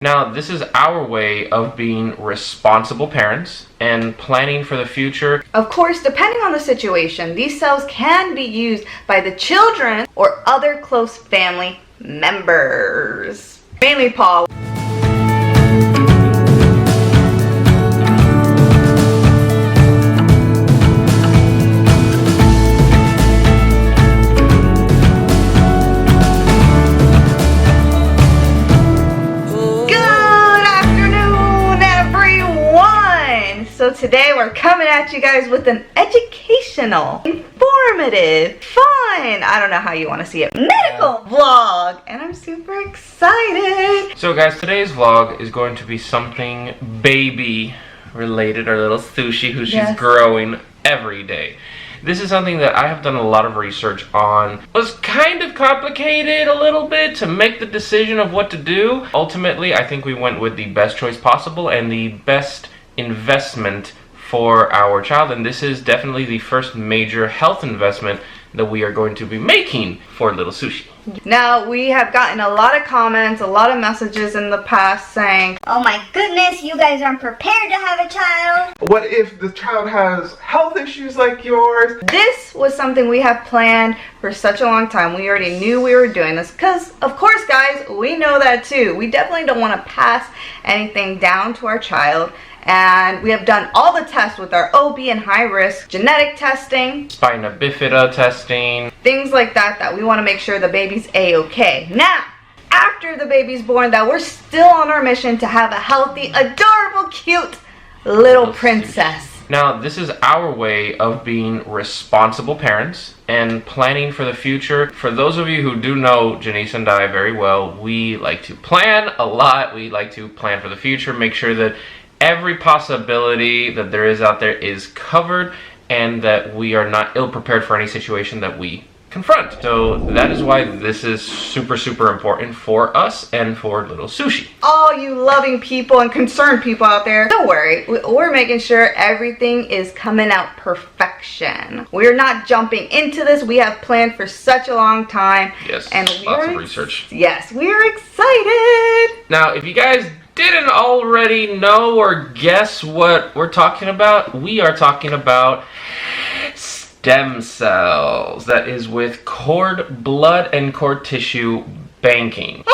Now, this is our way of being responsible parents and planning for the future. Of course, depending on the situation, these cells can be used by the children or other close family members. Mainly Paul. So today we're coming at you guys with an educational, informative, fun, I don't know how you want to see it, medical vlog. And I'm super excited. So guys, today's vlog is going to be something baby related. Our little Sushi, who she's growing every day. This is something that I have done a lot of research on. It was kind of complicated a little bit to make the decision of what to do. Ultimately, I think we went with the best choice possible and the best investment for our child, and this is definitely the first major health investment that we are going to be making for little Sushi. Now, we have gotten a lot of comments, a lot of messages in the past saying, oh my goodness, you guys aren't prepared to have a child. What if the child has health issues like yours? This was something we have planned for such a long time. We already knew we were doing this because, of course, guys, we know that too. We definitely don't want to pass anything down to our child. And we have done all the tests with our OB and high risk, genetic testing, spina bifida testing, things like that we want to make sure the baby's a-okay. Now, after the baby's born, that we're still on our mission to have a healthy, adorable, cute little princess. Now, this is our way of being responsible parents and planning for the future. For those of you who do know Janice and I very well, we like to plan a lot. We like to plan for the future, make sure that every possibility that there is out there is covered and that we are not ill-prepared for any situation that we confront. So that is why this is super, super important for us and for little Sushi. All you loving people and concerned people out there, don't worry. We're making sure everything is coming out perfection. We're not jumping into this. We have planned for such a long time. Yes, and lots of research. Yes, we're excited. Now, if you guys didn't already know or guess what we're talking about, we are talking about stem cells. That is with cord blood and cord tissue banking.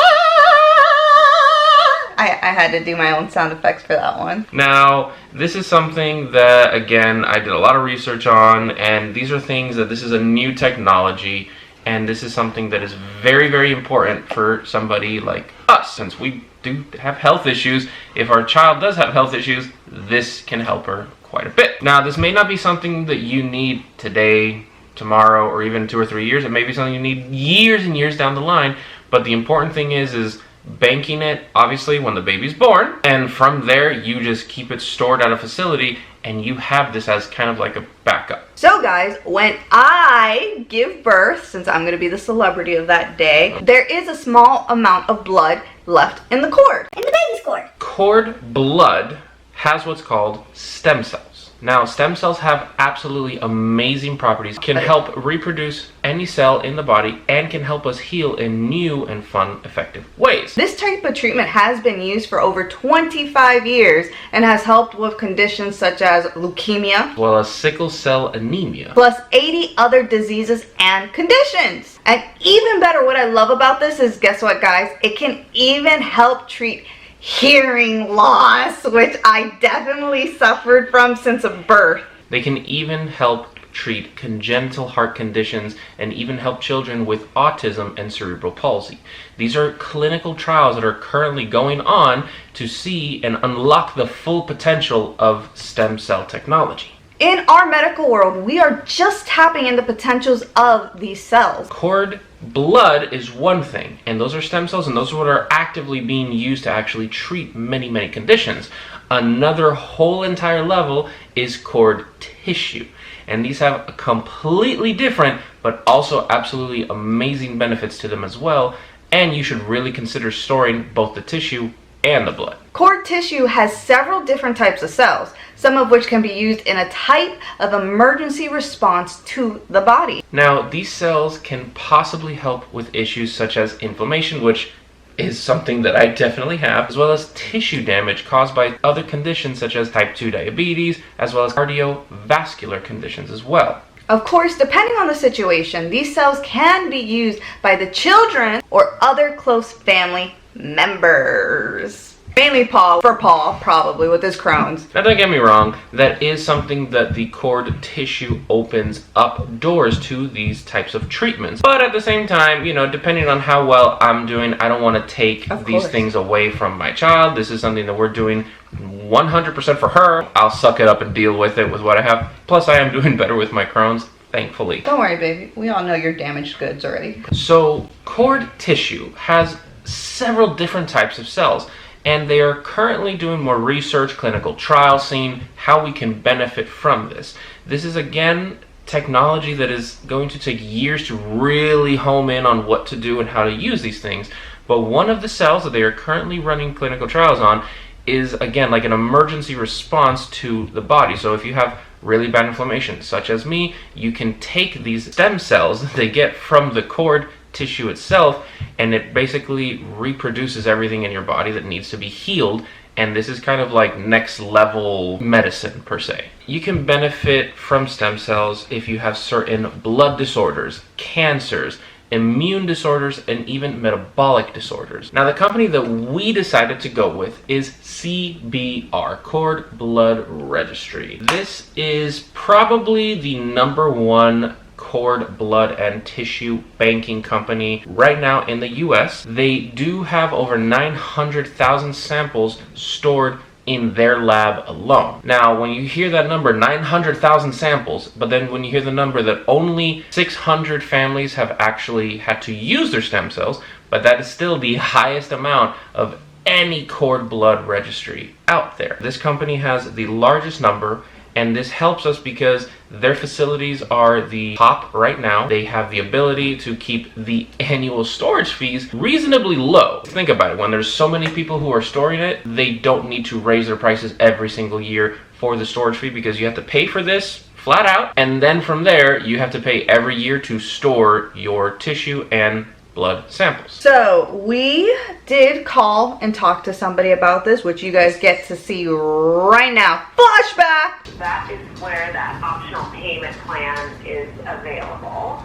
I had to do my own sound effects for that one. Now, this is something that, again, I did a lot of research on, and these are things that this is a new technology, and this is something that is very, very important for somebody like us, since we do have health issues. If our child does have health issues, this can help her quite a bit. Now, this may not be something that you need today, tomorrow, or even 2 or 3 years. It may be something you need years and years down the line, but the important thing is banking it, obviously, when the baby's born, and from there, you just keep it stored at a facility, and you have this as kind of like a backup. So guys, when I give birth, since I'm going to be the celebrity of that day, there is a small amount of blood left in the cord. In the baby's cord. Cord blood has what's called stem cells. Now, stem cells have absolutely amazing properties, can help reproduce any cell in the body, and can help us heal in new and fun, effective ways. This type of treatment has been used for over 25 years and has helped with conditions such as leukemia, as well as sickle cell anemia, plus 80 other diseases and conditions. And even better, what I love about this is, guess what, guys? It can even help treat hearing loss, which I definitely suffered from since birth. They can even help treat congenital heart conditions and even help children with autism and cerebral palsy. These are clinical trials that are currently going on to see and unlock the full potential of stem cell technology. In our medical world, we are just tapping into the potentials of these cells. Cord blood is one thing, and those are stem cells, and those are what are actively being used to actually treat many, many conditions. Another whole entire level is cord tissue, and these have a completely different but also absolutely amazing benefits to them as well, and you should really consider storing both the tissue and the blood. Cord tissue has several different types of cells, some of which can be used in a type of emergency response to the body. Now, these cells can possibly help with issues such as inflammation, which is something that I definitely have, as well as tissue damage caused by other conditions such as type 2 diabetes, as well as cardiovascular conditions as well. Of course, depending on the situation, these cells can be used by the children or other close family members. Mainly Paul, probably, with his Crohn's. Now don't get me wrong, that is something that the cord tissue opens up doors to these types of treatments. But at the same time, you know, depending on how well I'm doing, I don't want to take these things away from my child. This is something that we're doing 100% for her. I'll suck it up and deal with it with what I have. Plus, I am doing better with my Crohn's, thankfully. Don't worry, baby. We all know you're damaged goods already. So, cord tissue has several different types of cells, and they are currently doing more research, clinical trials, seeing how we can benefit from this. This is, again, technology that is going to take years to really home in on what to do and how to use these things. But one of the cells that they are currently running clinical trials on is, again, like an emergency response to the body. So if you have really bad inflammation, such as me, you can take these stem cells that they get from the cord tissue itself, and it basically reproduces everything in your body that needs to be healed. And this is kind of like next level medicine per se. You can benefit from stem cells if you have certain blood disorders, cancers, immune disorders, and even metabolic disorders. Now, the company that we decided to go with is CBR, Cord Blood Registry. This is probably the #1 cord, blood, and tissue banking company right now in the US. They do have over 900,000 samples stored in their lab alone. Now, when you hear that number, 900,000 samples, but then when you hear the number that only 600 families have actually had to use their stem cells, but that is still the highest amount of any cord blood registry out there. This company has the largest number, and this helps us because their facilities are the top right now. They have the ability to keep the annual storage fees reasonably low. Think about it. When there's so many people who are storing it, they don't need to raise their prices every single year for the storage fee, because you have to pay for this flat out, and then from there you have to pay every year to store your tissue and blood samples. So we did call and talk to somebody about this, which you guys get to see right now. Flashback! That is where that optional payment plan is available.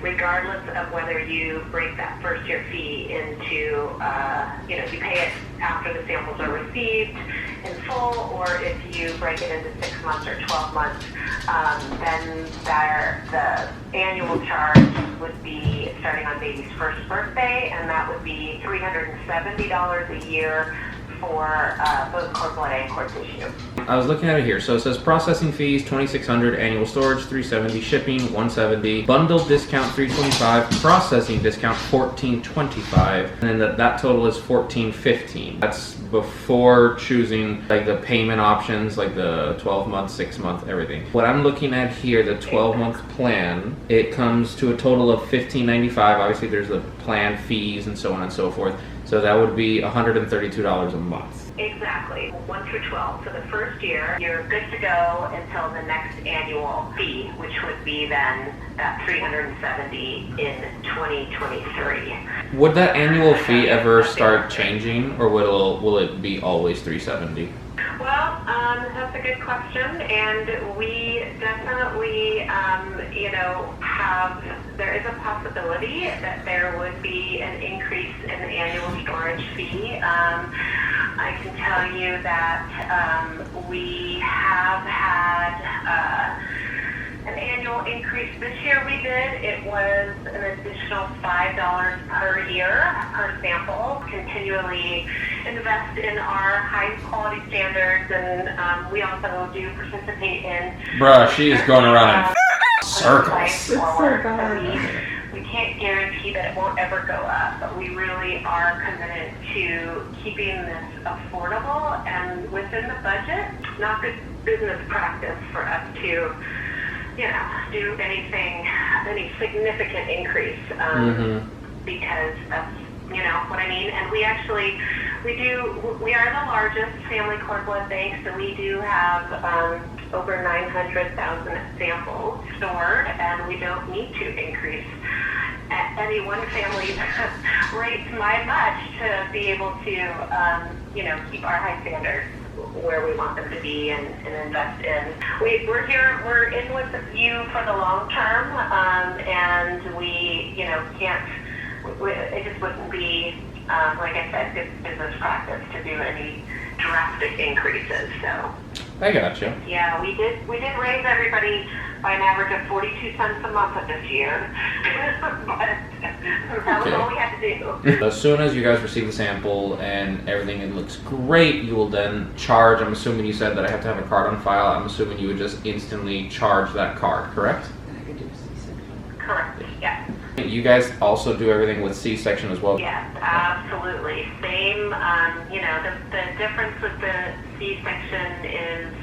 Regardless of whether you break that first year fee into, you pay it after the samples are received in full, or if you break it into 6 months or 12 months, then the annual charge would be starting on baby's first birthday, and that would be $370 a year for both cord blood and cord tissue. I was looking at it here. So it says processing fees $2,600, annual storage $370, shipping $170, bundled discount $325, processing discount $1,425, and then that total is $1,415. That's before choosing like the payment options, like the 12-month, 6-month, everything. What I'm looking at here, the 12-month plan, it comes to a total of $1,595. Obviously, there's the plan fees and so on and so forth. So that would be $132 a month. Exactly, 1 through 12. So the first year, you're good to go until the next annual fee, which would be then that $370 in 2023. Would that annual fee ever start changing, or will it be always $370? Well, that's a good question, and we definitely, there is a possibility that there would be an increase in the annual storage fee. I can tell you that we have had an annual increase. This year we did. It was an additional $5 per year per sample. Continually invest in our high quality standards, and we also do participate in. Bruh, she is going around in circles. It's so bad. We can't guarantee that it won't ever go up, but we really are committed to keeping this affordable and within the budget. Not good business practice for us to do any significant increase, because that's, what I mean. And we are the largest family cord blood bank, so we do have over 900,000 samples stored, and we don't need to increase any one family's rates my much to be able to, keep our high standards where we want them to be and invest in. We're here, we're in with you for the long term, and we, it just wouldn't be, like I said, good business practice to do any drastic increases. So I got you. yeah, we did raise everybody by an average of 42 cents a month this year, but that was all we had to do. As soon as you guys receive the sample and everything it looks great, you will then charge. I'm assuming you said that I have to have a card on file. I'm assuming you would just instantly charge that card, correct? Correct. Yeah. You guys also do everything with C-section as well? Yes, absolutely. Same, the difference with the C-section is,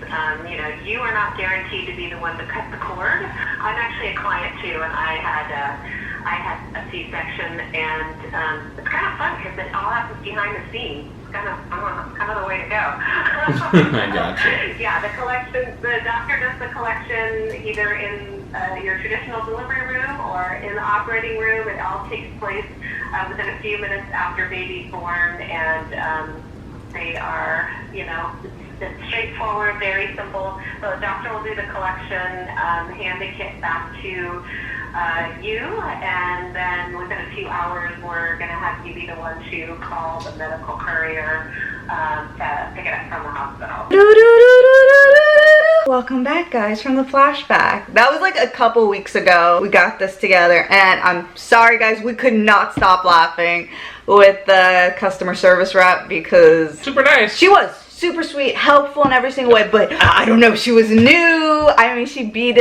you are not guaranteed to be the one to cut the cord. I'm actually a client too, and I had a C-section, and it's kind of fun because it all happens behind the scenes. It's kind of the way to go. I gotcha. Yeah, the doctor does the collection either in your traditional delivery room or in the operating room. It all takes place within a few minutes after baby's born, and they are, it's straightforward, very simple. So the doctor will do the collection, hand the kit back to you, and then within a few hours we're going to have you be the one to call the medical courier to pick it up from the hospital. Welcome back, guys, from the flashback. That was like a couple weeks ago. We got this together, and I'm sorry, guys, we could not stop laughing with the customer service rep because Super nice. she was super sweet, helpful in every single way, but I don't know, she was new. I mean, she beat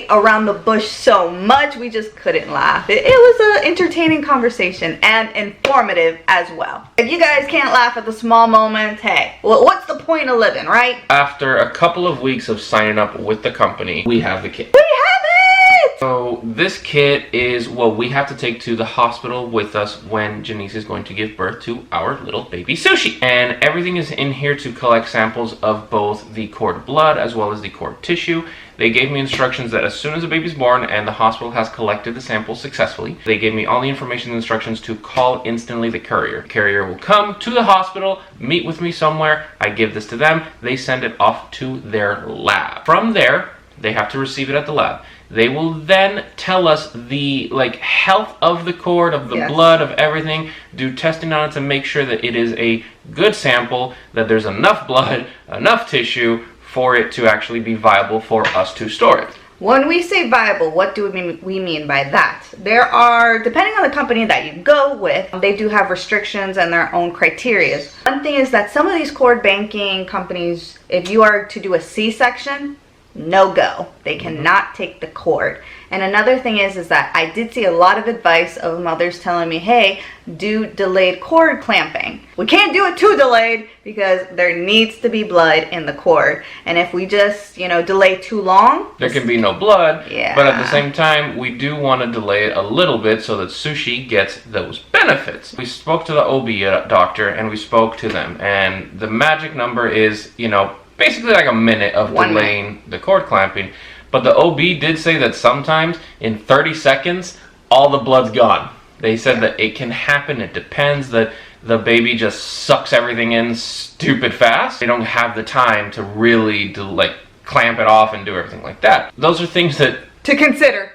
around the bush so much, we just couldn't laugh. It was an entertaining conversation and informative as well. If you guys can't laugh at the small moments, hey, well, what's the point of living, right? After a couple of weeks of signing up with the company, we have the kit. We have it! So this kit is what we have to take to the hospital with us when Janice is going to give birth to our little baby Sushi. And everything is in here to collect samples of both the cord blood as well as the cord tissue. They gave me instructions that as soon as the baby's born and the hospital has collected the samples successfully, they gave me all the information and instructions to call instantly the courier. The courier will come to the hospital, meet with me somewhere, I give this to them, they send it off to their lab. From there, they have to receive it at the lab. They will then tell us the health of the cord, of the blood, of everything, do testing on it to make sure that it is a good sample, that there's enough blood, enough tissue for it to actually be viable for us to store it. When we say viable, what do we mean by that? There are, depending on the company that you go with, they do have restrictions and their own criteria. One thing is that some of these cord banking companies, if you are to do a C-section, no go. They cannot take the cord. And another thing is that I did see a lot of advice of mothers telling me, hey, do delayed cord clamping. We can't do it too delayed because there needs to be blood in the cord. And if we just, delay too long, there can be no blood. Yeah. But at the same time, we do want to delay it a little bit so that Sushi gets those benefits. We spoke to the OB doctor and we spoke to them. And the magic number is, basically like a minute of delaying the cord clamping. But the OB did say that sometimes in 30 seconds, all the blood's gone. They said that it can happen. It depends that the baby just sucks everything in stupid fast. They don't have the time to really clamp it off and do everything like that. Those are things that to consider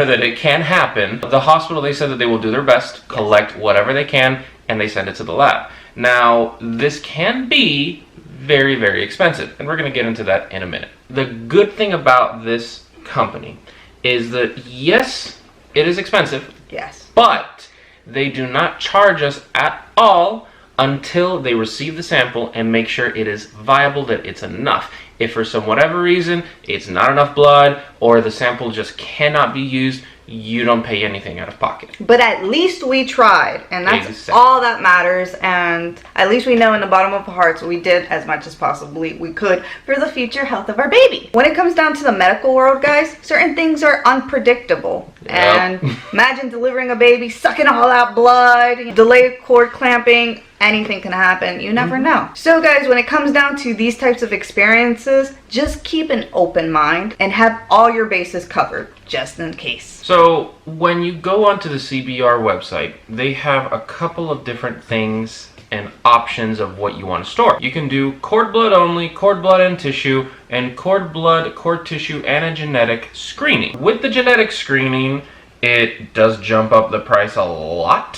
that it can happen. The hospital, they said that they will do their best, collect whatever they can, and they send it to the lab. Now, this can be very, very expensive, and we're going to get into that in a minute. The good thing about this company is that, yes, it is expensive, yes, but they do not charge us at all until they receive the sample and make sure it is viable, that it's enough. If for some whatever reason it's not enough blood or the sample just cannot be used, you don't pay anything out of pocket. But at least we tried, and that's all that matters, and at least we know in the bottom of our hearts we did as much as possibly we could for the future health of our baby. When it comes down to the medical world, guys, certain things are unpredictable. And imagine delivering a baby, sucking all that blood, delayed cord clamping. anything can happen. You never know. So guys, when it comes down to these types of experiences, just keep an open mind and have all your bases covered just in case. So when you go onto the CBR website, they have a couple of different things and options of what you want to store. You can do cord blood only, cord blood and tissue, and cord blood, cord tissue, and a genetic screening. With the genetic screening, it does jump up the price a lot.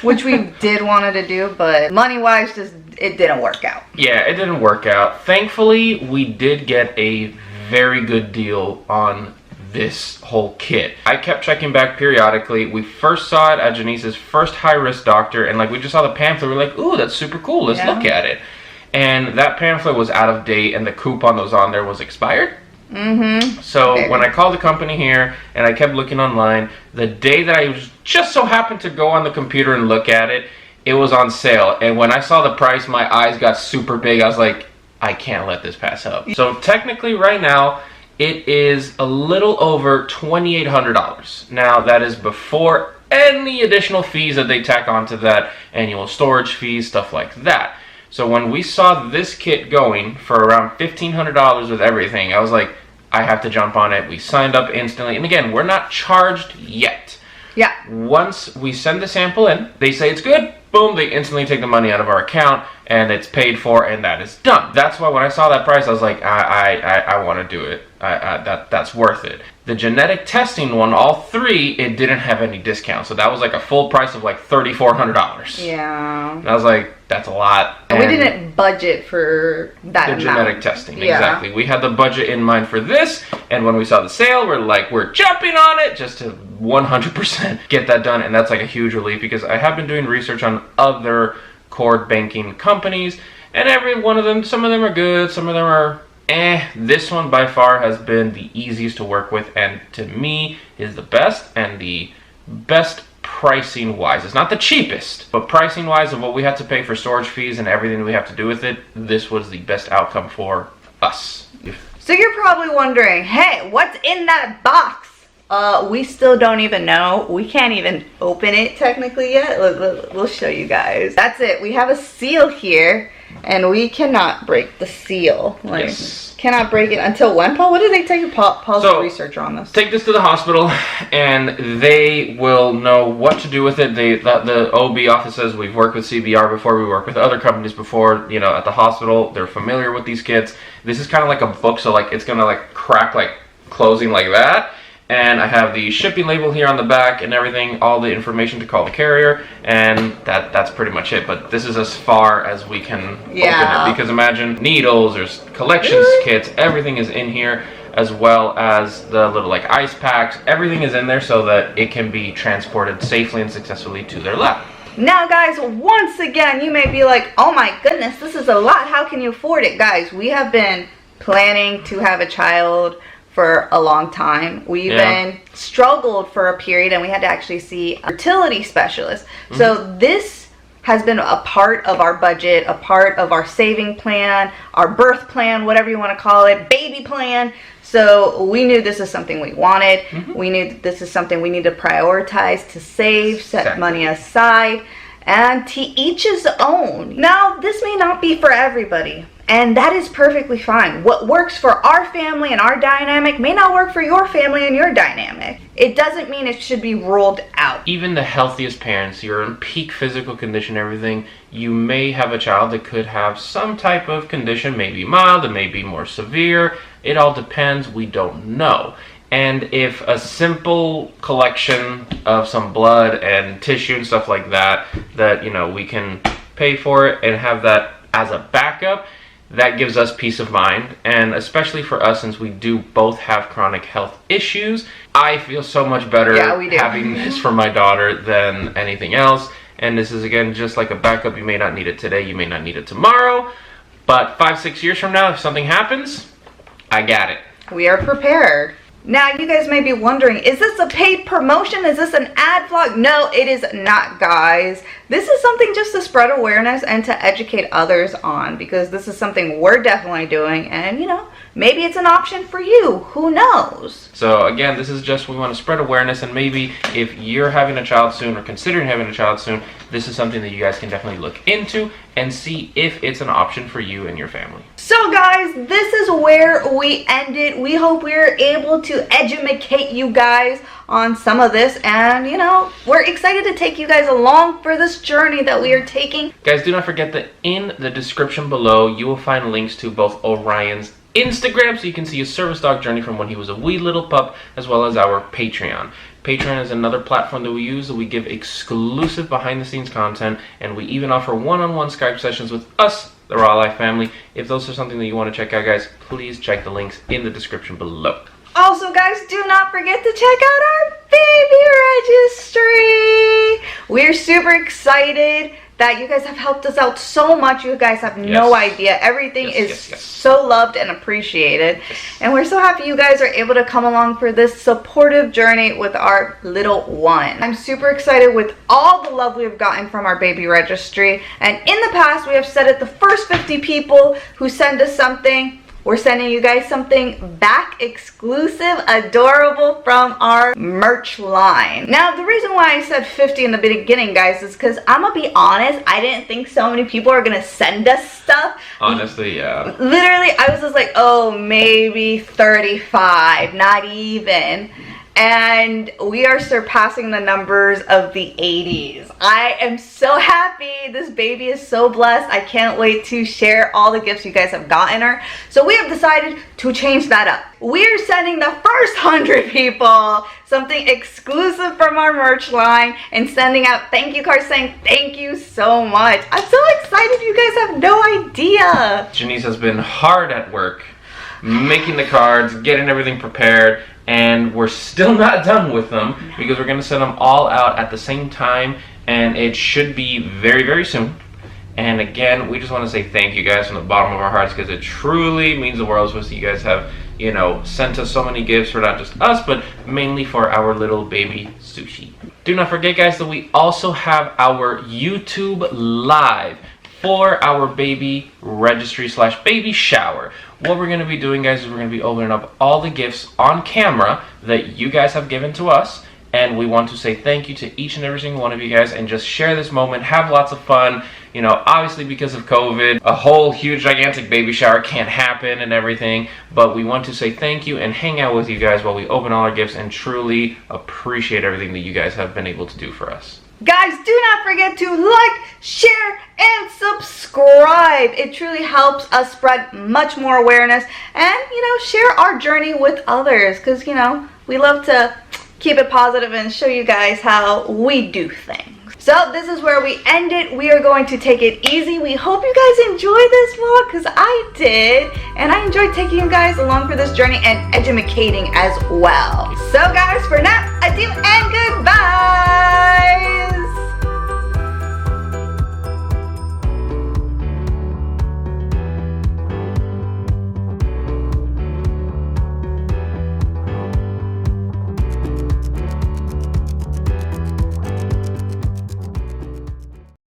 Which we did wanted to do, but money-wise, just it didn't work out. Yeah, it didn't work out. Thankfully, we did get a very good deal on this whole kit. I kept checking back periodically. We first saw it at Janice's first high-risk doctor, and like we just saw the pamphlet, we're like, ooh, that's super cool, let's look at it. And that pamphlet was out of date, and the coupon that was on there was expired. So when I called the company here and I kept looking online, the day that I was just so happened to go on the computer and look at it, it was on sale. And when I saw the price, my eyes got super big. I was like, I can't let this pass up. So technically right now, it is a little over $2,800. Now that is before any additional fees that they tack onto that, annual storage fees, stuff like that. So when we saw this kit going for around $1,500 with everything, I was like, I have to jump on it. We signed up instantly. And again, we're not charged yet. Yeah. Once we send the sample in, they say it's good, boom, they instantly take the money out of our account and it's paid for and that is done. That's why when I saw that price, I was like, I want to do it. That's worth it. The genetic testing one, all three, it didn't have any discount. So that was like a full price of like $3,400. Yeah. And I was like, that's a lot. And we didn't budget for that the amount. Genetic testing, exactly. We had the budget in mind for this, and when we saw the sale, we're like, we're jumping on it just to 100% get that done, and that's like a huge relief because I have been doing research on other cord banking companies, and every one of them, some of them are good, some of them are This one by far has been the easiest to work with, and to me is the best, and the best pricing wise. It's not the cheapest, but pricing wise of what we have to pay for storage fees and everything we have to do with it, this was the best outcome for us. So you're probably wondering, hey, what's in that box? We still don't even know. We can't even open it technically yet. We'll show you guys. That's it. We have a seal here, and we cannot break the seal. Like, yes. Cannot break it until when, Paul? What did they tell you? Paul's So, a researcher on this. Take this to the hospital, and they will know what to do with it. The OB offices, we've worked with CBR before, we worked with other companies before, you know, at the hospital. They're familiar with these kits. This is kind of like a book, so like it's gonna like crack like closing like that. And I have the shipping label here on the back and everything, all the information to call the carrier, and that's pretty much it. But this is as far as we can open it, because imagine needles, there's collections kits, everything is in here, as well as the little like ice packs, everything is in there so that it can be transported safely and successfully to their lab. Now guys, once again, you may be like, oh my goodness, this is a lot. How can you afford it? Guys, we have been planning to have a child for a long time. We even struggled for a period, and we had to actually see a fertility specialist. So this has been a part of our budget, a part of our saving plan, our birth plan, whatever you want to call it, baby plan. So we knew this is something we wanted. We knew that this is something we need to prioritize, to save, set money aside, and to each his own. Now, this may not be for everybody, and that is perfectly fine. What works for our family and our dynamic may not work for your family and your dynamic. It doesn't mean it should be ruled out. Even the healthiest parents, you're in peak physical condition, everything, you may have a child that could have some type of condition, maybe mild, it may be more severe. It all depends, we don't know. And if a simple collection of some blood and tissue and stuff like that, that, you know, we can pay for it and have that as a backup, that gives us peace of mind. And especially for us, since we do both have chronic health issues, I feel so much better having this for my daughter than anything else. And this is, again, just like a backup. You may not need it today, you may not need it tomorrow, but 5-6 years from now, if something happens, I got it. We are prepared. Now, you guys may be wondering, is this a paid promotion? Is this an ad vlog? No, it is not, guys. This is something just to spread awareness and to educate others on, because this is something we're definitely doing, and you know, maybe it's an option for you. Who knows? So again, this is just, we want to spread awareness, and maybe if you're having a child soon or considering having a child soon, this is something that you guys can definitely look into and see if it's an option for you and your family. So guys, this is where we ended. We hope we're able to educate you guys on some of this, and you know, we're excited to take you guys along for this journey that we are taking. Guys, do not forget that in the description below you will find links to both Orion's Instagram, so you can see his service dog journey from when he was a wee little pup, as well as our Patreon. Patreon is another platform that we use, that we give exclusive behind the scenes content, and we even offer one-on-one Skype sessions with us, the Raw Life family. If those are something that you want to check out, guys, please check the links in the description below. Also, guys, do not forget to check out our baby registry. We're super excited that you guys have helped us out so much. You guys have no idea. Everything is so loved and appreciated. And we're so happy you guys are able to come along for this supportive journey with our little one. I'm super excited with all the love we've gotten from our baby registry. And in the past, we have said it, the first 50 people who send us something, we're sending you guys something back, exclusive, adorable, from our merch line. Now, the reason why I said 50 in the beginning, guys, is because I'm gonna be honest, I didn't think so many people are gonna send us stuff. Honestly, yeah. Literally, I was just like, oh, maybe 35, not even. And we are surpassing the numbers of the 80s. I am so happy. This baby is so blessed. I can't wait to share all the gifts you guys have gotten her. So we have decided to change that up. We're sending the first 100 people something exclusive from our merch line, and sending out thank you cards saying thank you so much. I'm so excited. You guys have no idea. Janice has been hard at work making the cards, getting everything prepared, and we're still not done with them, because we're going to send them all out at the same time, and it should be very, very soon. And again, we just want to say thank you guys from the bottom of our hearts, because it truly means the world to us that you guys have, you know, sent us so many gifts for not just us, but mainly for our little baby Sushi. Do not forget, guys, that we also have our YouTube Live for our baby registry / baby shower. What we're going to be doing, guys, is we're going to be opening up all the gifts on camera that you guys have given to us, and we want to say thank you to each and every single one of you guys, and just share this moment, have lots of fun. You know, obviously because of COVID, a whole huge gigantic baby shower can't happen and everything, but we want to say thank you and hang out with you guys while we open all our gifts, and truly appreciate everything that you guys have been able to do for us. Guys, do not forget to like, share, and subscribe. It truly helps us spread much more awareness and, you know, share our journey with others, because, you know, we love to keep it positive and show you guys how we do things. So this is where we end it. We are going to take it easy. We hope you guys enjoyed this vlog, because I did. And I enjoyed taking you guys along for this journey and educating as well. So guys, for now, adieu and goodbye.